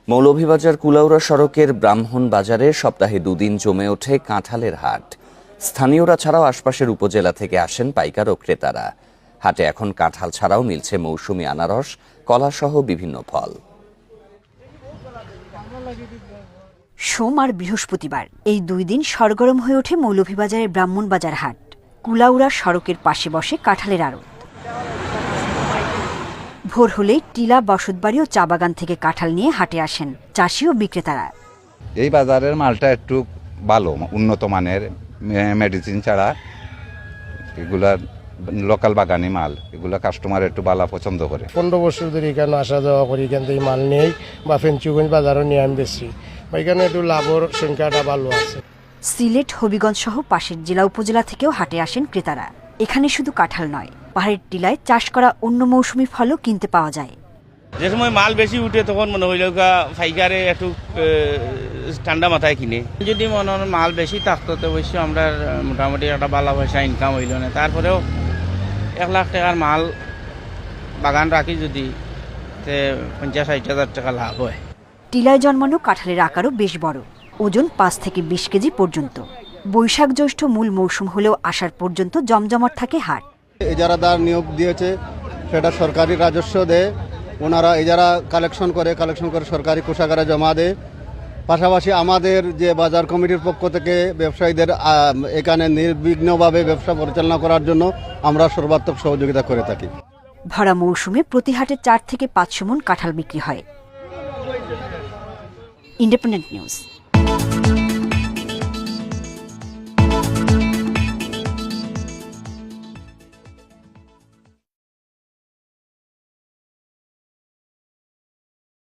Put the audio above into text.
মৌলভীবাজার কুলাউড়া সড়কের ব্রাহ্মণ বাজারে সপ্তাহে দুদিন জমে ওঠে কাঁঠালের হাট। স্থানীয়রা ছাড়াও আশপাশের উপজেলা থেকে আসেন পাইকার ও ক্রেতারা। হাটে এখন কাঁঠাল ছাড়াও মিলছে মৌসুমী আনারস, কলাসহ বিভিন্ন ফল। সোম আর বৃহস্পতিবার এই 2 দিন সরগরম হয়ে ওঠে মৌলভীবাজারের ব্রাহ্মণবাজার হাট। কুলাউড়া সড়কের পাশে বসে কাঁঠালের আড়ত। ভোর হলেই টিলা, বসতবাড়ি ও চা বাগান থেকে কাঁঠাল নিয়ে হাটে আসেন চাষি ও বিক্রেতারা। এই বাজারের মালটা একটু ভালো, উন্নত মানের, মেডিসিন ছাড়া, এগুলা লোকাল বাগানি মাল, এগুলা কাস্টমার একটু ভালো পছন্দ করে। 15 বছর ধরে এখানে আসা যাওয়া করি, এখান থেকে মাল নেই বা ফেঞ্চুগঞ্জ বাজারও নিয়ে আমি বেশি, এখানে একটু লাভের সংখ্যাটা ভালো আছে। সিলেট, হবিগঞ্জ সহ পাশের জেলা উপজেলা থেকেও হাটে আসেন ক্রেতারা। এখানে শুধু কাঁঠাল নয়, পাহাড়ের টিলায় চাষ করা অন্য মৌসুমী ফলও কিনতে পাওয়া যায়। যে সময় মাল বেশি উঠে তখন মনে হইল ফাইকারে একটু ঠান্ডা মাথায় কিনে। যদি মনে হয় মাল বেশি থাকতো তো অবশ্যই আমরা মোটামুটি একটা ভালো পয়সা ইনকাম হইল না। তারপরেও 1 লাখ টাকার মাল বাগান রাখি যদি 50-60 হাজার টাকা লাভ হয়। টিলায় জন্মানো কাঁঠালের আকারও বেশ বড়, ওজন 5 থেকে 20 কেজি পর্যন্ত। বৈশাখ জ্যৈষ্ঠ মূল মৌসুম হলেও আসার পর্যন্ত জমজমাট থাকে হাট। ইজারাদার নিয়োগ দিয়েছে, সেটা সরকারি রাজস্ব দেয়, ওনারা ইজারা কালেকশন করে সরকারি কোষাগারে জমা দেয়। পাশাপাশি আমাদের যে বাজার কমিটির পক্ষ থেকে ব্যবসায়ীদের এখানে নির্বিঘ্নভাবে ব্যবসা পরিচালনা করার জন্য আমরা সর্বাত্মক সহযোগিতা করে থাকি। ভরা মৌসুমে প্রতি হাটে 4 থেকে 500 মণ কাঁঠাল বিক্রি হয়। Independent news.